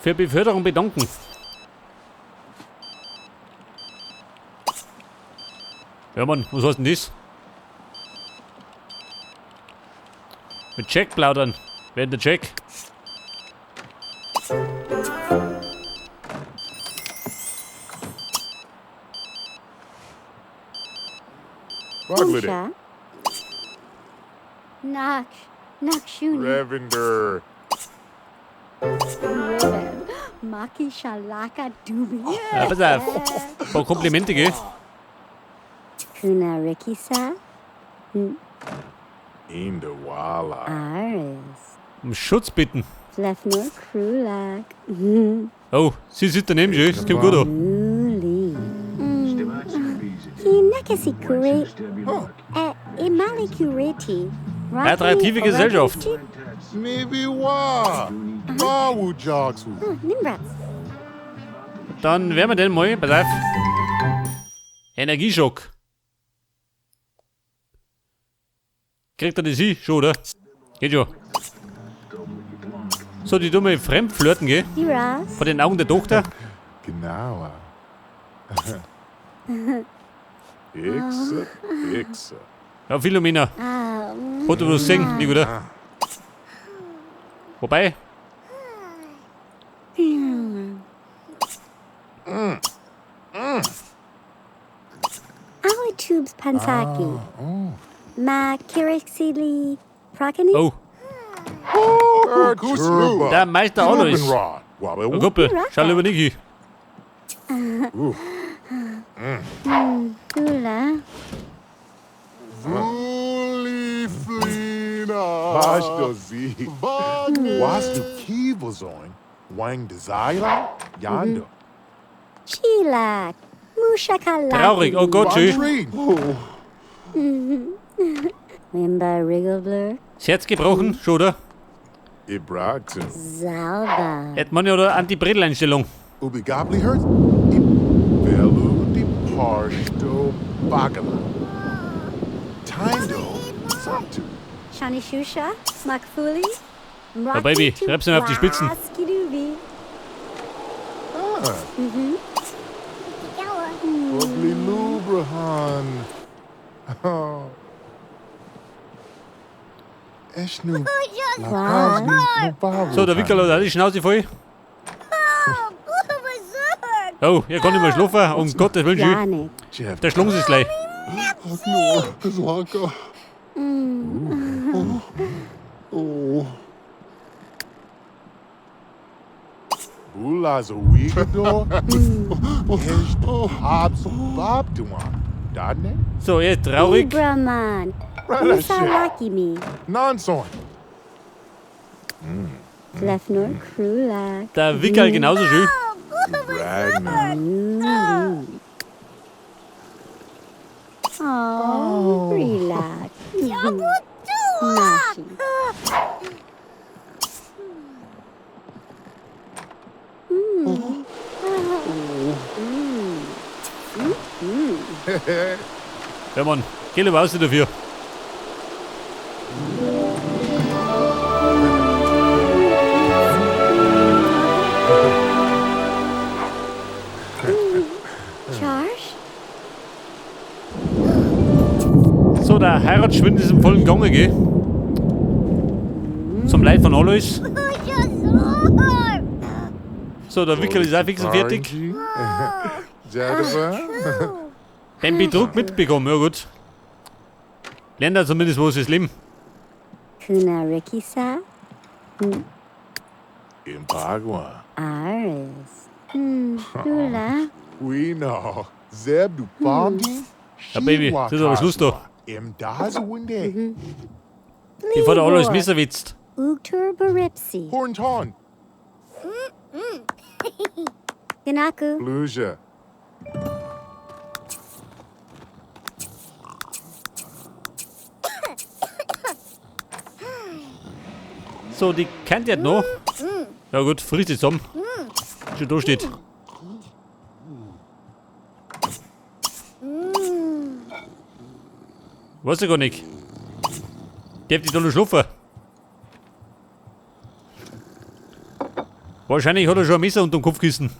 für Beförderung bedanken. Ja, Mann, was heißt denn das? Mit Jack plaudern. Wer ist der Jack? Musha. Nakshuni. Lavender. Ribbon. Maki Shalaka Dubi. Ja, pass auf. Ein paar Komplimente, gell? Kuna Rikisa. Indawala. Aris. Um Schutz bitten. Flefnor Krulak. Oh, sie sitzt daneben schon. Das kommt gut an. Uli. Kinekasi Kure. Imali Kureti. Attraktive Gesellschaft. Maybe wa. Wawu Jogsu. Nimbrats. Dann werden wir den mal, pass auf. Energieschock. Kriegt er das hin? Schon, oder? Geht schon. So, die dumme Fremdflirten, gell? Diras. Vor den Augen der Tochter. Genau. Ixa. Ixa. Ja, Philomena. Hat du was gesehen, nicht, oder? Wobei, Aoi Tubes Pansaki. Ma Kirixili Prakani. oh, Kusru. der Meister Alois. Rod. Oh, Wabe. Kuppel, schau lieber nicht hin. Gula. Vuliflina. Was du sie. Was du Kiebozoin. Wang Desire. Yonder. Chilak. Mushakalaki. Traurig, oh Gott, schön. Wimba Wriggleblur. Das Herz gebrochen, schon, oder? Ibraxen. Zalba. Hätte man ja da Anti-Brettel-Einstellung. Ubigabli hurt. Velu di Parsto Bagala. Tindo. Santu. Shani Shusha. Makfuli. Oh, Baby, schreib's mir auf die Spitzen. Skidubi. Ugly Lubrahan. Oh. Eshnu. So, der Wickel hat auch die Schnauze voll. Oh, er kann nicht mehr schlafen. Um Gottes Willen, schön. Janik. Jeff. Der schlungen sich gleich. Bula's a weekador. Habs Bob Duan. Dadne? So, er ist traurig. Brahman. Rala Musalaki me. Nonson. Flefnor Krulak. Der Wickel genauso schön. Ragnar. Oh, relax. Nashi. Ja, Mann, geh lieber aus dafür. Charge? So, der Heiratsschwind ist im vollen Gange, gell? Zum Leid von Alois. So, der Wickel ist auch fix und fertig. Jadaba. Den Betrug mitbekommen, ja gut. Lernt er zumindest was fürs Leben. Kuna Rikisa. Impagua. Aris. Lula. We know. Zeb du Pandi. Ja, Baby, das ist aber Schluss da. Im Dazwinde. Bevor der Alois Messer witzt. Uktur Baripsi. Hornton. Ganaku. Bluja. So, die kennt ihr noch. Ja gut, frisst sie zusammen. Schon da steht. Weiß ich gar nicht. Darf die da noch schlafen? Wahrscheinlich hat er schon ein Messer unterm Kopfkissen.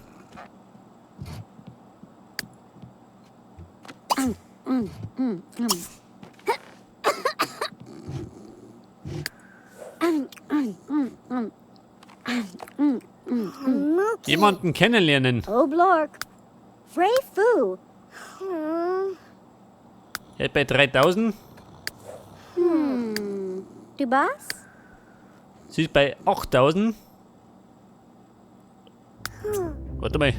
Jemanden kennenlernen. Oh, Blork. Frey Fu. Er ist bei 3000. Du Boss? Sie ist bei 8000. Warte mal.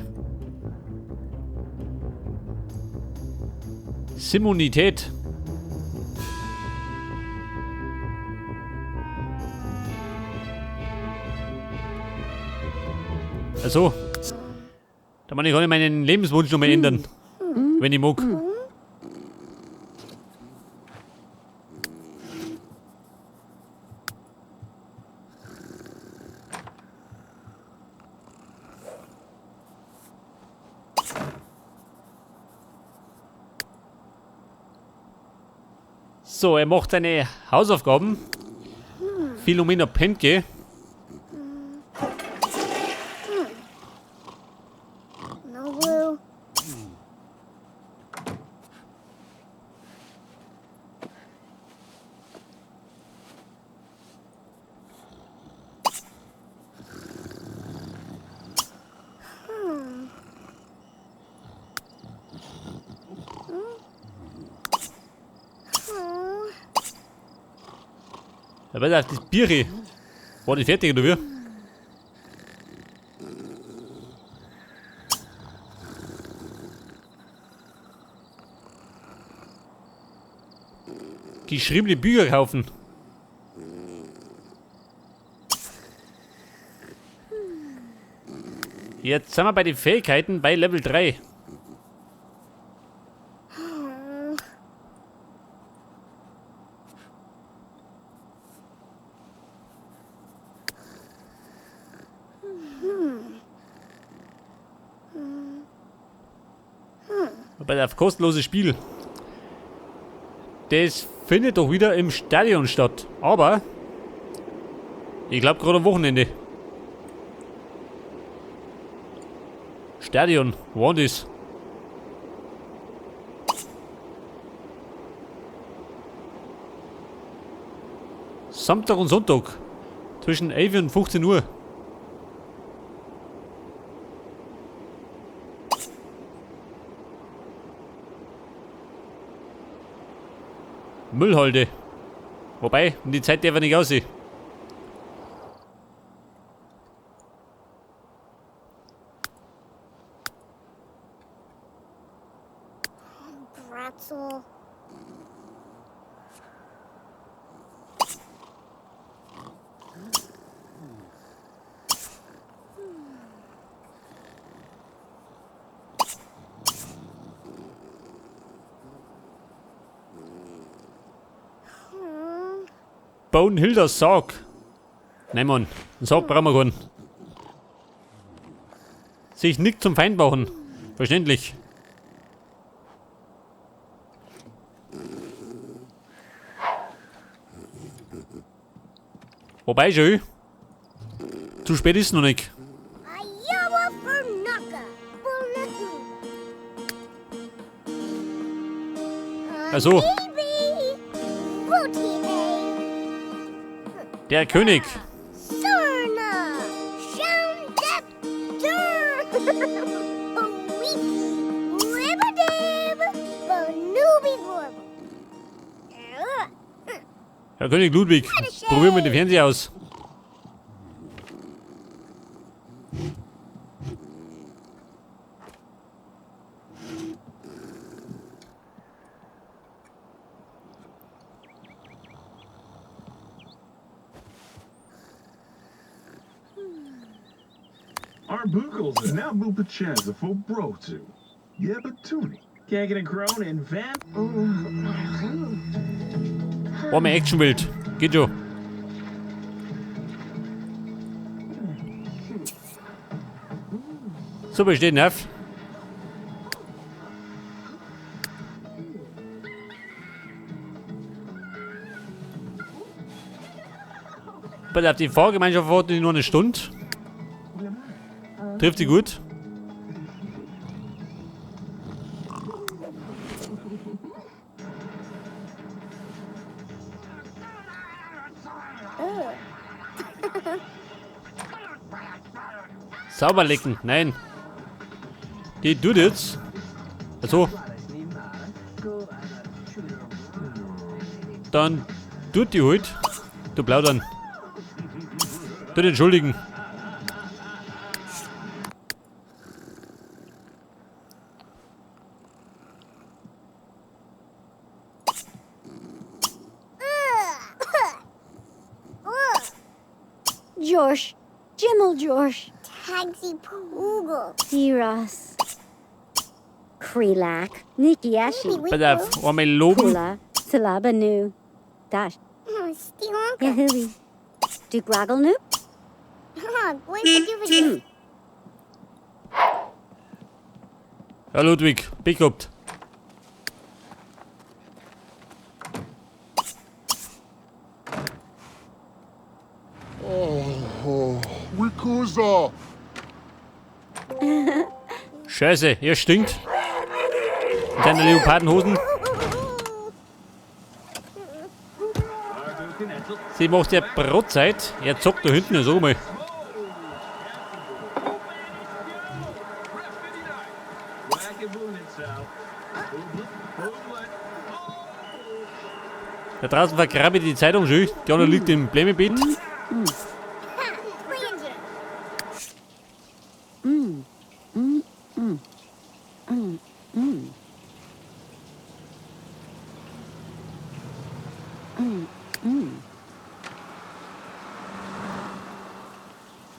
Simmonität. Also, da kann ich meinen Lebenswunsch noch mal ändern, wenn ich mag. So, er macht seine Hausaufgaben. Philomena Pentke. No blue. Ja, pass auf, das Bieri. War die fertig oder wie? Geschriebene Bücher kaufen. Jetzt sind wir bei den Fähigkeiten bei Level 3. Bei das kostenlose Spiel. Das findet doch wieder im Stadion statt. Aber ich glaube gerade am Wochenende. Stadion, wo war das? Samstag und Sonntag. Zwischen 11 und 15 Uhr. Müllhalde. Wobei, um die Zeit darf er nicht aussehen. Bratzel. Bonehilders Sarg. Nein, Mann. Einen Sarg brauchen wir keinen. Sich nicht zum Feind machen. Verständlich. Wobei schon. Zu spät ist noch nicht. Ayawa Fernaka. Also, der König. Surna. Shundep. Herr König Ludwig, probieren wir den Fernseher aus. Arbuckles and now Bupacheza for Brotu. Yebatuni. Kagan and Crone and Van. War mir Actionbild. Geht schon. Super, steht auf. Pass auf, die Fahrgemeinschaft wartet nur eine Stunde. Trifft sie gut. Sauber lecken. Nein. Die tut jetzt. Also. Dann tut die halt. Du plaudern. Du entschuldigen. Josh. Jimmel Josh. Tagsy Poogle. Siras. Krelak. Nikki Ashi. Pass auf, einmal loben. Kula. Salabanu. Dash. Yahoo. Du Groggle Noop? Ja, Ludwig, pickupt. Rikusa! Scheiße, ihr stinkt. Mit deinen Leopardenhosen. Sie macht ja Brotzeit. Er zockt da hinten so mal. Da draußen vergrabe ich die Zeitung schön. Die andere liegt im Blemmebett.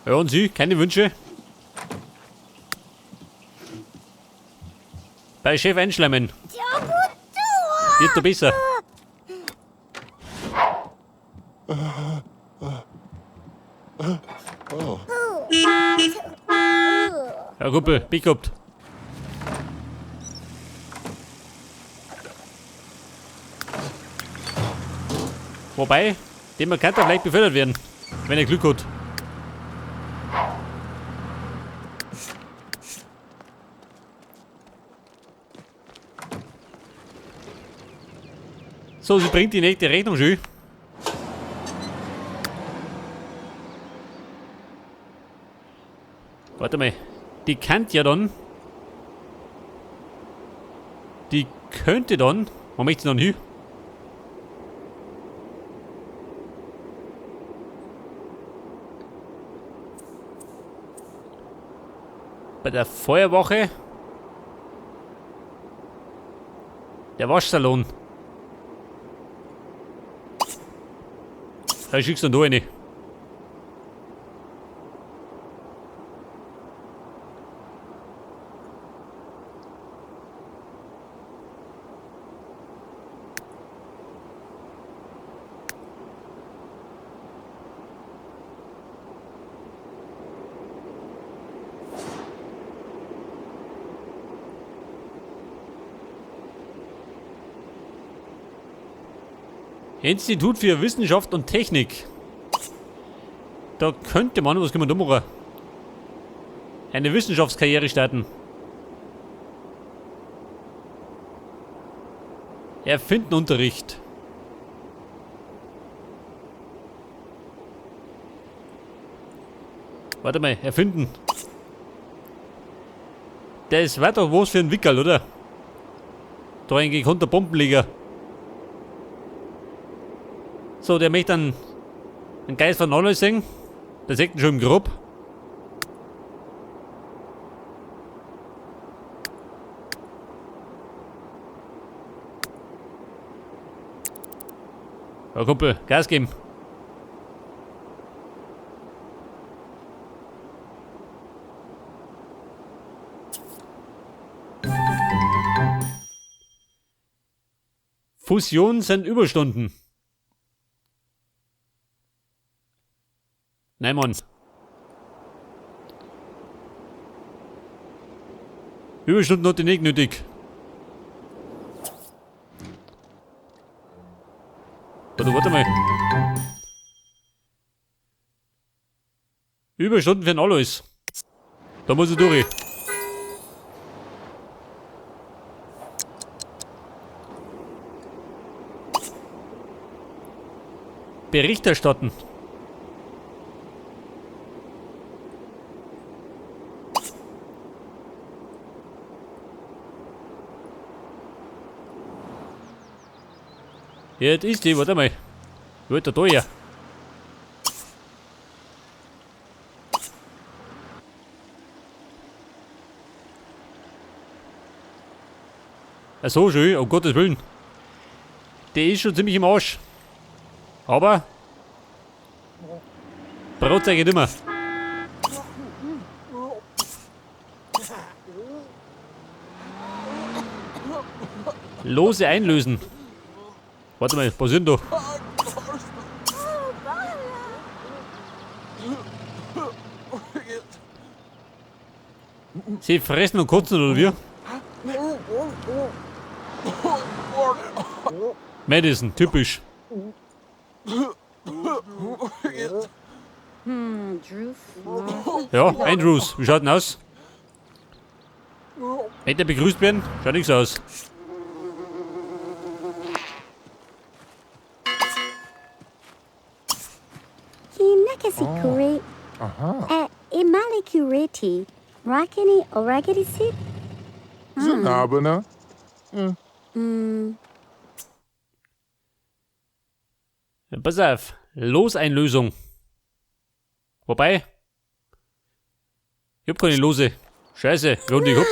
Ja, und Sie? Keine Wünsche? Bei Chef einschleimen. Wird doch besser. Ja, Kumpel, pickupt. Wobei, dem kann da vielleicht befördert werden, wenn er Glück hat. So, sie bringt die nächste Rechnung schön. Warte mal. Die kann ja dann. Die könnte dann. Wo möchte sie dann hin? Bei der Feuerwache. Der Waschsalon. Da schickst du dann da rein. Institut für Wissenschaft und Technik. Da könnte man, was können wir da machen? Eine Wissenschaftskarriere starten. Erfinden Unterricht. Warte mal, erfinden. Das war doch was für ein Wickel, oder? Da ein gekonnter Bombenleger. So, der möchte dann einen Geist von alles sehen. Der sagt ihn schon im Grob. Ja, Kumpel, Gas geben. Fusion sind Überstunden. Nein, Mann. Überstunden hat die nicht nötig. Warte mal. Überstunden für alles. Da muss ich durch. Bericht erstatten. Jetzt ist die, warte mal. Wo ist der da her? Ach so, schön, um Gottes Willen. Der ist schon ziemlich im Arsch. Aber Brot zeige ich nicht mehr. Lose einlösen. Warte mal, was sind da? Sie fressen und kotzen oder wie? Madison, typisch. Drew. Ja, Andrews, wie schaut denn aus? Hätte er begrüßt werden? Schaut nichts aus. Hinakasi kure. Imali kureti. Rakini oragati sit. Zanabana. Ja, pass auf, Loseinlösung. Wobei, ich hab keine Lose. Scheiße, wir haben die gehabt.